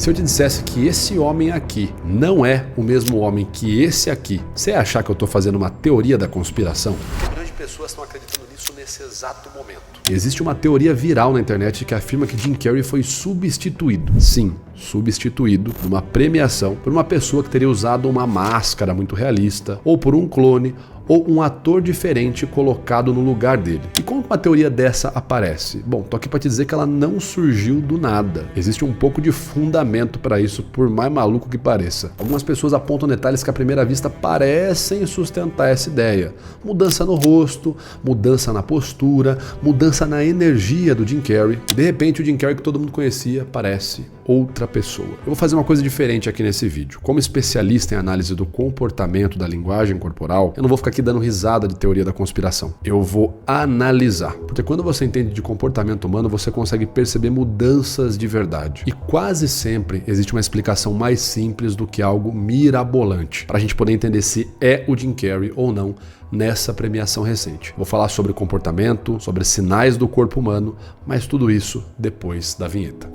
Se eu te dissesse que esse homem aqui não é o mesmo homem que esse aqui, você ia achar que eu tô fazendo uma teoria da conspiração? Milhões de pessoas estão acreditando nisso nesse exato momento. Existe uma teoria viral na internet que afirma que Jim Carrey foi substituído. Sim, substituído numa premiação por uma pessoa que teria usado uma máscara muito realista, ou por um clone, ou um ator diferente colocado no lugar dele. E como uma teoria dessa aparece? Bom, tô aqui para te dizer que ela não surgiu do nada. Existe um pouco de fundamento para isso, por mais maluco que pareça. Algumas pessoas apontam detalhes que à primeira vista parecem sustentar essa ideia. Mudança no rosto, mudança na postura, mudança na energia do Jim Carrey. E de repente o Jim Carrey que todo mundo conhecia parece outra pessoa. Eu vou fazer uma coisa diferente aqui nesse vídeo. Como especialista em análise do comportamento da linguagem corporal, eu não vou ficar aqui dando risada de teoria da conspiração. Eu vou analisar. Porque quando você entende de comportamento humano, você consegue perceber mudanças de verdade. E quase sempre existe uma explicação mais simples do que algo mirabolante, para a gente poder entender se é o Jim Carrey ou não nessa premiação recente. Vou falar sobre comportamento, sobre sinais do corpo humano, mas tudo isso depois da vinheta.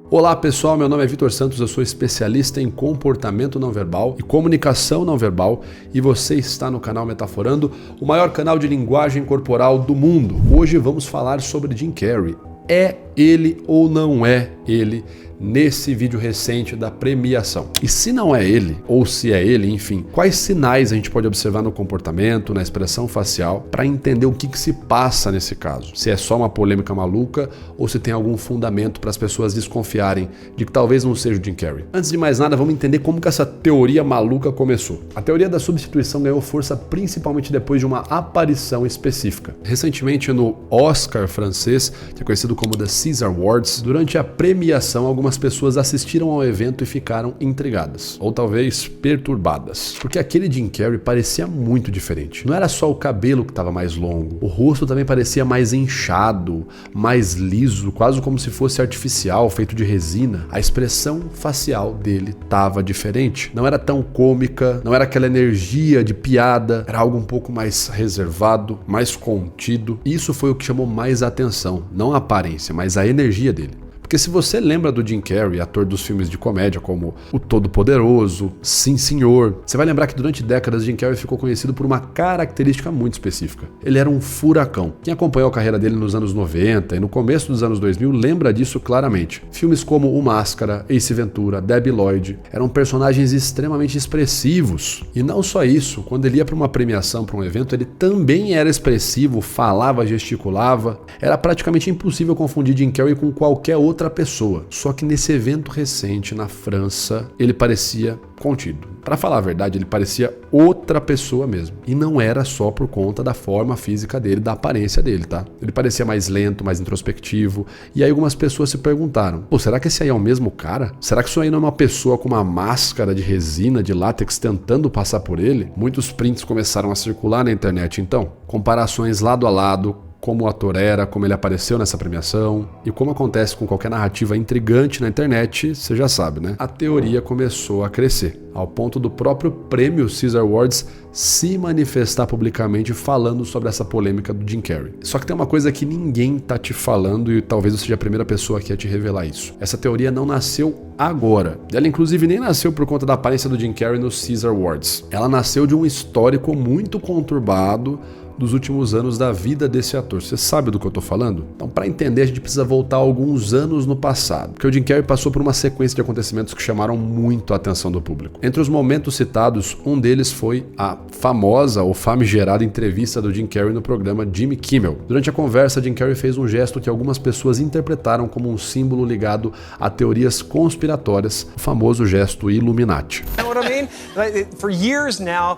Olá pessoal, meu nome é Vitor Santos, eu sou especialista em comportamento não verbal e comunicação não verbal e você está no canal Metaforando, o maior canal de linguagem corporal do mundo. Hoje vamos falar sobre Jim Carrey. É ele ou não é ele nesse vídeo recente da premiação? E se não é ele, ou se é ele, enfim, quais sinais a gente pode observar no comportamento, na expressão facial, para entender o que se passa nesse caso? Se é só uma polêmica maluca ou se tem algum fundamento para as pessoas desconfiarem de que talvez não seja o Jim Carrey. Antes de mais nada, vamos entender como que essa teoria maluca começou. A teoria da substituição ganhou força principalmente depois de uma aparição específica. Recentemente no Oscar francês, que é conhecido como The Caesar Awards, durante a premiação, algumas pessoas assistiram ao evento e ficaram intrigadas, ou talvez perturbadas, porque aquele Jim Carrey parecia muito diferente. Não era só o cabelo que estava mais longo, o rosto também parecia mais inchado, mais liso, quase como se fosse artificial, feito de resina. A expressão facial dele estava diferente, não era tão cômica, não era aquela energia de piada, era algo um pouco mais reservado, mais contido. Isso foi o que chamou mais a atenção, não a aparência, mas a energia dele. Porque se você lembra do Jim Carrey, ator dos filmes de comédia como O Todo-Poderoso, Sim Senhor, você vai lembrar que durante décadas Jim Carrey ficou conhecido por uma característica muito específica. Ele era um furacão. Quem acompanhou a carreira dele nos anos 90 e no começo dos anos 2000 lembra disso claramente. Filmes como O Máscara, Ace Ventura, Debi Lloyd eram personagens extremamente expressivos. E não só isso, quando ele ia para uma premiação, para um evento, ele também era expressivo, falava, gesticulava. Era praticamente impossível confundir Jim Carrey com qualquer outra pessoa. Só que nesse evento recente na França, ele parecia contido. Para falar a verdade, ele parecia outra pessoa mesmo. E não era só por conta da forma física dele, da aparência dele, tá? Ele parecia mais lento, mais introspectivo. E aí algumas pessoas se perguntaram: pô, será que esse aí é o mesmo cara? Será que isso aí não é uma pessoa com uma máscara de resina, de látex, tentando passar por ele? Muitos prints começaram a circular na internet então. Comparações lado a lado, como o ator era, como ele apareceu nessa premiação, e como acontece com qualquer narrativa intrigante na internet, você já sabe, né? A teoria começou a crescer, ao ponto do próprio prêmio Caesar Awards se manifestar publicamente falando sobre essa polêmica do Jim Carrey. Só que tem uma coisa que ninguém tá te falando e talvez eu seja a primeira pessoa aqui a te revelar isso. Essa teoria não nasceu agora. Ela inclusive nem nasceu por conta da aparência do Jim Carrey no Caesar Awards. Ela nasceu de um histórico muito conturbado dos últimos anos da vida desse ator. Você sabe do que eu tô falando? Então, para entender, a gente precisa voltar alguns anos no passado, porque o Jim Carrey passou por uma sequência de acontecimentos que chamaram muito a atenção do público. Entre os momentos citados, um deles foi a famosa ou famigerada entrevista do Jim Carrey no programa Jimmy Kimmel. Durante a conversa, Jim Carrey fez um gesto que algumas pessoas interpretaram como um símbolo ligado a teorias conspiratórias, o famoso gesto Illuminati. You know what I mean? For years now,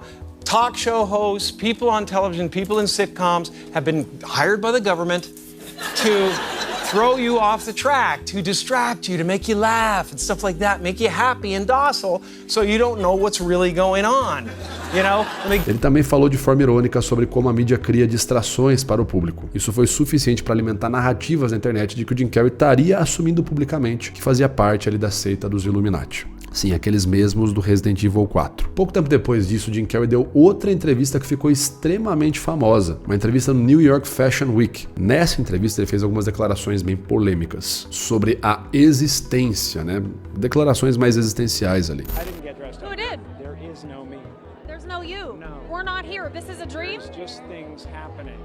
talk show hosts, people on television, people in sitcoms have been hired by the government to throw you off the track, to distract you, to make you laugh and stuff like that, make you happy and docile so you don't know what's really going on. You know? Ele também falou de forma irônica sobre como a mídia cria distrações para o público. Isso foi suficiente para alimentar narrativas na internet de que o Jim Carrey estaria assumindo publicamente que fazia parte ali da seita dos Illuminati. Sim, aqueles mesmos do Resident Evil 4. Pouco tempo depois disso, Jim Carrey deu outra entrevista que ficou extremamente famosa, uma entrevista no New York Fashion Week. Nessa entrevista ele fez algumas declarações bem polêmicas sobre a existência, né? Declarações mais existenciais ali. Who did? There is no me. There's no you. No. We're not here. This is a dream. There's just things happening.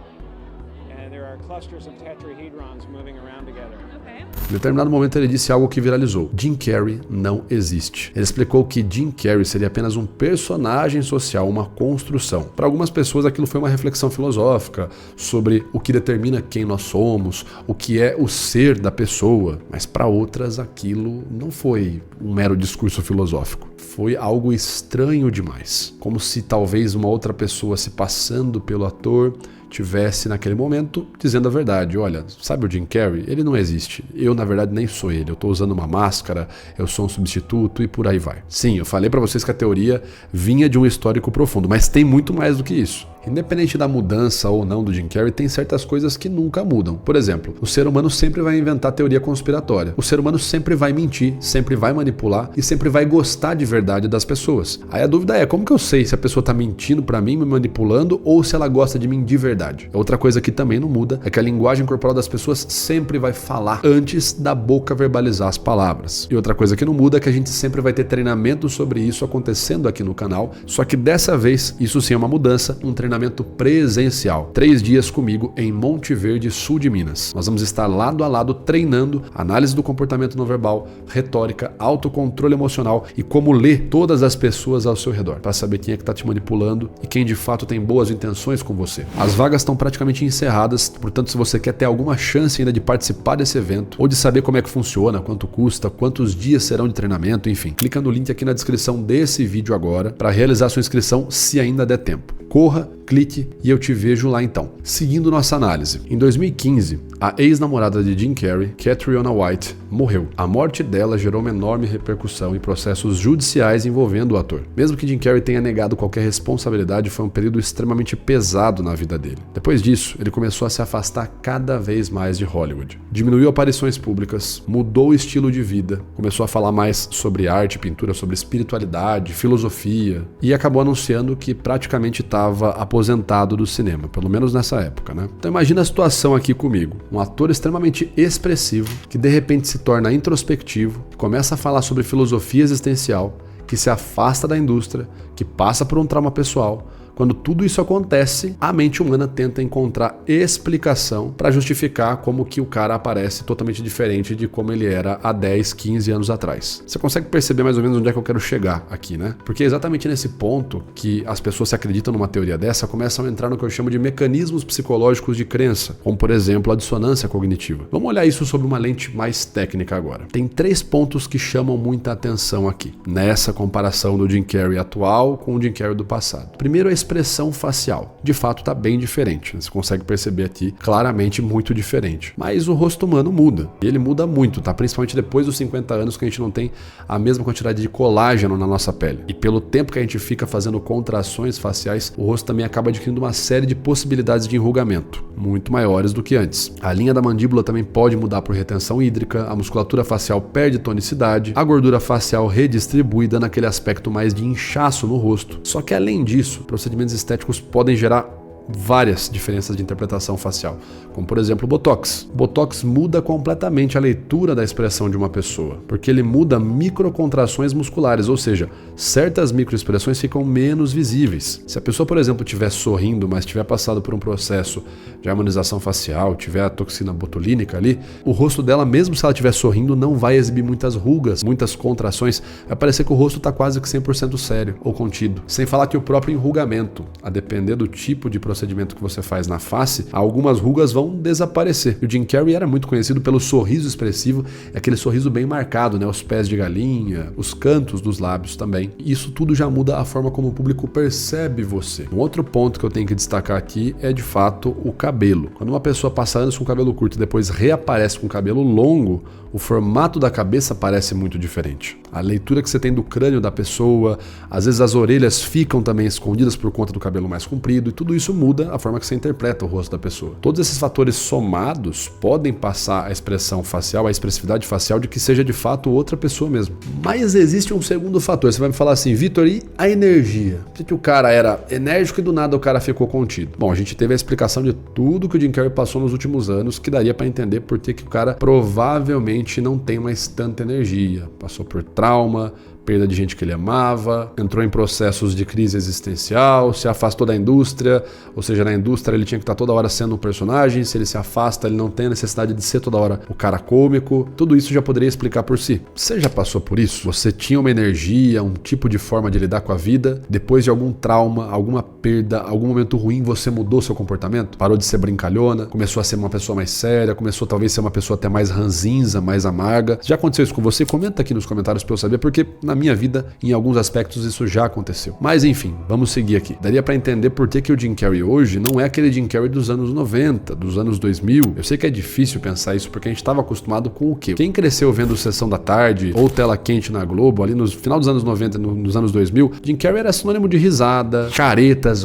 And there are clusters of tetrahedrons moving around together. Okay. Em determinado momento ele disse algo que viralizou. Jim Carrey não existe. Ele explicou que Jim Carrey seria apenas um personagem social, uma construção. Para algumas pessoas aquilo foi uma reflexão filosófica sobre o que determina quem nós somos, o que é o ser da pessoa. Mas para outras aquilo não foi um mero discurso filosófico. Foi algo estranho demais. Como se talvez uma outra pessoa se passando pelo ator tivesse naquele momento dizendo a verdade. Olha, sabe o Jim Carrey? Ele não existe. Eu, na verdade, nem sou ele. Eu tô usando uma máscara, eu sou um substituto e por aí vai. Sim, eu falei pra vocês que a teoria vinha de um histórico profundo, mas tem muito mais do que isso. Independente da mudança ou não do Jim Carrey, tem certas coisas que nunca mudam. Por exemplo, o ser humano sempre vai inventar teoria conspiratória. O ser humano sempre vai mentir, sempre vai manipular e sempre vai gostar de verdade das pessoas. Aí a dúvida é, como que eu sei se a pessoa tá mentindo pra mim, me manipulando, ou se ela gosta de mim de verdade? Outra coisa que também não muda é que a linguagem corporal das pessoas sempre vai falar antes da boca verbalizar as palavras. E outra coisa que não muda é que a gente sempre vai ter treinamento sobre isso acontecendo aqui no canal, só que dessa vez, isso sim é uma mudança, um treinamento presencial. 3 dias comigo em Monte Verde, sul de Minas. Nós vamos estar lado a lado treinando análise do comportamento não verbal, retórica, autocontrole emocional e como ler todas as pessoas ao seu redor, para saber quem é que está te manipulando e quem de fato tem boas intenções com você. As vagas estão praticamente encerradas, portanto, se você quer ter alguma chance ainda de participar desse evento ou de saber como é que funciona, quanto custa, quantos dias serão de treinamento, enfim, clica no link aqui na descrição desse vídeo agora para realizar sua inscrição se ainda der tempo. Corra, clique e eu te vejo lá então. Seguindo nossa análise. Em 2015, a ex-namorada de Jim Carrey, Catriona White, morreu. A morte dela gerou uma enorme repercussão em processos judiciais envolvendo o ator. Mesmo que Jim Carrey tenha negado qualquer responsabilidade, foi um período extremamente pesado na vida dele. Depois disso, ele começou a se afastar cada vez mais de Hollywood. Diminuiu aparições públicas, mudou o estilo de vida, começou a falar mais sobre arte, pintura, sobre espiritualidade, filosofia e acabou anunciando que praticamente estava aposentado do cinema, pelo menos nessa época, né? Então imagina a situação aqui comigo. Um ator extremamente expressivo, que de repente se torna introspectivo, que começa a falar sobre filosofia existencial, que se afasta da indústria, que passa por um trauma pessoal. Quando tudo isso acontece, a mente humana tenta encontrar explicação para justificar como que o cara aparece totalmente diferente de como ele era há 10, 15 anos atrás. Você consegue perceber mais ou menos onde é que eu quero chegar aqui, né? Porque é exatamente nesse ponto que as pessoas se acreditam numa teoria dessa, começam a entrar no que eu chamo de mecanismos psicológicos de crença, como por exemplo a dissonância cognitiva. Vamos olhar isso sob uma lente mais técnica agora. Tem 3 pontos que chamam muita atenção aqui, nessa comparação do Jim Carrey atual com o Jim Carrey do passado. Primeiro, a expressão facial. De fato, está bem diferente. Você consegue perceber aqui claramente muito diferente. Mas o rosto humano muda. E ele muda muito, tá? Principalmente depois dos 50 anos que a gente não tem a mesma quantidade de colágeno na nossa pele. E pelo tempo que a gente fica fazendo contrações faciais, o rosto também acaba adquirindo uma série de possibilidades de enrugamento, muito maiores do que antes. A linha da mandíbula também pode mudar por retenção hídrica, a musculatura facial perde tonicidade, a gordura facial redistribui, dando aquele aspecto mais de inchaço no rosto. Só que além disso, procedimentos estéticos podem gerar várias diferenças de interpretação facial, como por exemplo o Botox. O Botox muda completamente a leitura da expressão de uma pessoa, porque ele muda microcontrações musculares, ou seja, certas microexpressões ficam menos visíveis. Se a pessoa, por exemplo, estiver sorrindo, mas tiver passado por um processo de harmonização facial, tiver a toxina botulínica ali, o rosto dela, mesmo se ela estiver sorrindo, não vai exibir muitas rugas, muitas contrações, vai parecer que o rosto está quase que 100% sério ou contido. Sem falar que o próprio enrugamento, a depender do tipo de procedimento que você faz na face, algumas rugas vão desaparecer. E o Jim Carrey era muito conhecido pelo sorriso expressivo, aquele sorriso bem marcado, né? Os pés de galinha, os cantos dos lábios também. E isso tudo já muda a forma como o público percebe você. Um outro ponto que eu tenho que destacar aqui é de fato o cabelo. Quando uma pessoa passa anos com cabelo curto e depois reaparece com cabelo longo, o formato da cabeça parece muito diferente. A leitura que você tem do crânio da pessoa, às vezes as orelhas ficam também escondidas por conta do cabelo mais comprido e tudo isso muda a forma que você interpreta o rosto da pessoa. Todos esses fatores somados podem passar a expressão facial, a expressividade facial de que seja de fato outra pessoa mesmo. Mas existe um segundo fator. Você vai me falar assim, Vitor, e a energia? Por que o cara era enérgico e do nada o cara ficou contido? Bom, a gente teve a explicação de tudo que o Jim Carrey passou nos últimos anos, que daria para entender por que o cara provavelmente não tem mais tanta energia. Passou por trauma, perda de gente que ele amava, entrou em processos de crise existencial, se afastou da indústria, ou seja, na indústria ele tinha que estar toda hora sendo um personagem, se ele se afasta, ele não tem a necessidade de ser toda hora o cara cômico. Tudo isso já poderia explicar por si. Você já passou por isso? Você tinha uma energia, um tipo de forma de lidar com a vida, depois de algum trauma, alguma perda, algum momento ruim, você mudou seu comportamento? Parou de ser brincalhona, começou a ser uma pessoa mais séria, começou talvez a ser uma pessoa até mais ranzinza, mais amarga. Já aconteceu isso com você? Comenta aqui nos comentários para eu saber, porque na minha vida, em alguns aspectos, isso já aconteceu. Mas enfim, vamos seguir aqui. Daria pra entender por que o Jim Carrey hoje não é aquele Jim Carrey dos anos 90, dos anos 2000. Eu sei que é difícil pensar isso, porque a gente estava acostumado com o quê? Quem cresceu vendo Sessão da Tarde ou Tela Quente na Globo, ali no final dos anos 90, nos anos 2000, Jim Carrey era sinônimo de risada, caretas,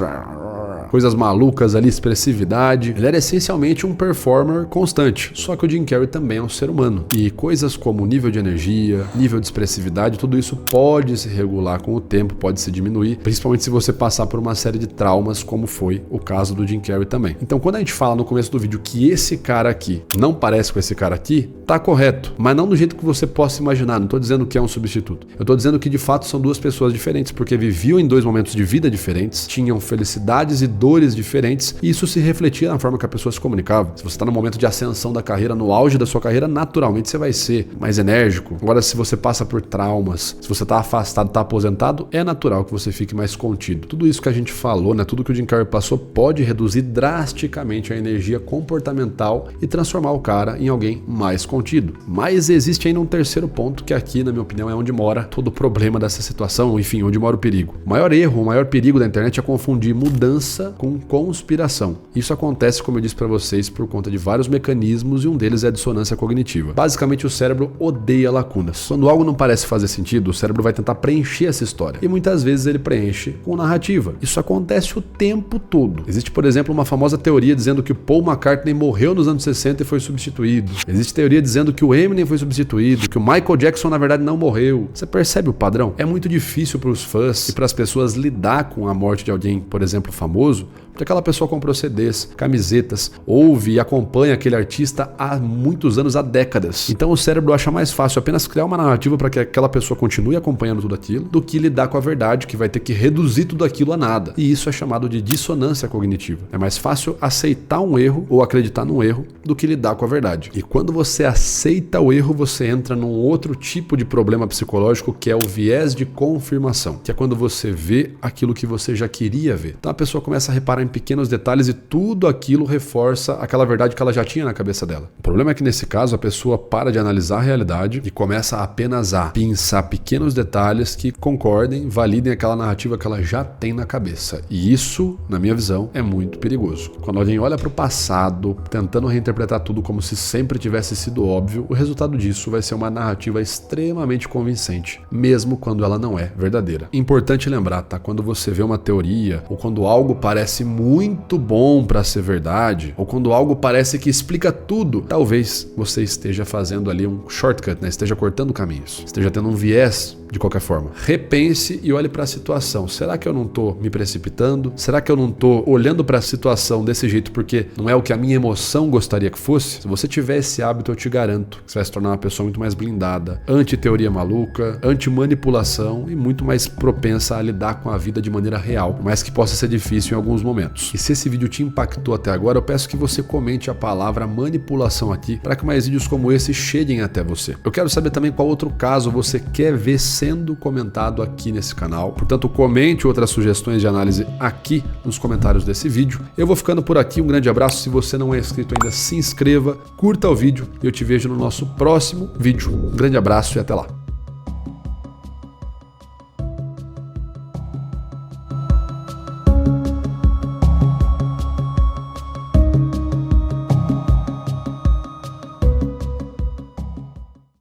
coisas malucas ali, expressividade. Ele era essencialmente um performer constante. Só que o Jim Carrey também é um ser humano. E coisas como nível de energia, nível de expressividade, tudo isso pode se regular com o tempo, pode se diminuir, principalmente se você passar por uma série de traumas, como foi o caso do Jim Carrey também. Então, quando a gente fala no começo do vídeo que esse cara aqui não parece com esse cara aqui, tá correto, mas não do jeito que você possa imaginar. Não tô dizendo que é um substituto. Eu tô dizendo que de fato são duas pessoas diferentes, porque viviam em dois momentos de vida diferentes, tinham felicidades e dores diferentes, e isso se refletia na forma que a pessoa se comunicava. Se você está no momento de ascensão da carreira, no auge da sua carreira, naturalmente você vai ser mais enérgico. Agora, se você passa por traumas, se você está afastado, está aposentado, é natural que você fique mais contido. Tudo isso que a gente falou, né, tudo que o Jim Carrey passou, pode reduzir drasticamente a energia comportamental e transformar o cara em alguém mais contido. Mas existe ainda um terceiro ponto, que aqui, na minha opinião, é onde mora todo o problema dessa situação, enfim, onde mora o perigo. O maior erro, o maior perigo da internet é confundir mudança com conspiração. Isso acontece, como eu disse para vocês, por conta de vários mecanismos, e um deles é a dissonância cognitiva. Basicamente, o cérebro odeia lacunas. Quando algo não parece fazer sentido, o cérebro vai tentar preencher essa história. E muitas vezes ele preenche com narrativa. Isso acontece o tempo todo. Existe, por exemplo, uma famosa teoria dizendo que o Paul McCartney morreu nos anos 60 e foi substituído. Existe teoria dizendo que o Eminem foi substituído, que o Michael Jackson, na verdade, não morreu. Você percebe o padrão? É muito difícil para os fãs e para as pessoas lidar com a morte de alguém, por exemplo, famoso, porque aquela pessoa comprou CDs, camisetas, ouve e acompanha aquele artista há muitos anos, há décadas. Então o cérebro acha mais fácil apenas criar uma narrativa para que aquela pessoa continue acompanhando tudo aquilo, do que lidar com a verdade, que vai ter que reduzir tudo aquilo a nada. E isso é chamado de dissonância cognitiva. É mais fácil aceitar um erro ou acreditar num erro do que lidar com a verdade. E quando você aceita o erro, você entra num outro tipo de problema psicológico, que é o viés de confirmação, que é quando você vê aquilo que você já queria ver. Então a pessoa começa a reparar em pequenos detalhes e tudo aquilo reforça aquela verdade que ela já tinha na cabeça dela. O problema é que nesse caso a pessoa para de analisar a realidade e começa apenas a pensar pequenos detalhes que concordem, validem aquela narrativa que ela já tem na cabeça. E isso, na minha visão, é muito perigoso. Quando alguém olha para o passado, tentando reinterpretar tudo como se sempre tivesse sido óbvio, o resultado disso vai ser uma narrativa extremamente convincente, mesmo quando ela não é verdadeira. Importante lembrar, tá? Quando você vê uma teoria ou quando algo parece muito bom para ser verdade, ou quando algo parece que explica tudo, talvez você esteja fazendo ali um shortcut, né? Esteja cortando caminhos, esteja tendo um viés. De qualquer forma, repense e olhe para a situação. Será que eu não tô me precipitando? Será que eu não tô olhando para a situação desse jeito porque não é o que a minha emoção gostaria que fosse? Se você tiver esse hábito, eu te garanto que você vai se tornar uma pessoa muito mais blindada, anti-teoria maluca, anti-manipulação e muito mais propensa a lidar com a vida de maneira real, mas que possa ser difícil em alguns momentos. E se esse vídeo te impactou até agora, eu peço que você comente a palavra manipulação aqui para que mais vídeos como esse cheguem até você. Eu quero saber também qual outro caso você quer ver sendo comentado aqui nesse canal. Portanto, comente outras sugestões de análise aqui nos comentários desse vídeo. Eu vou ficando por aqui, um grande abraço. Se você não é inscrito ainda, se inscreva, curta o vídeo e eu te vejo no nosso próximo vídeo. Um grande abraço e até lá.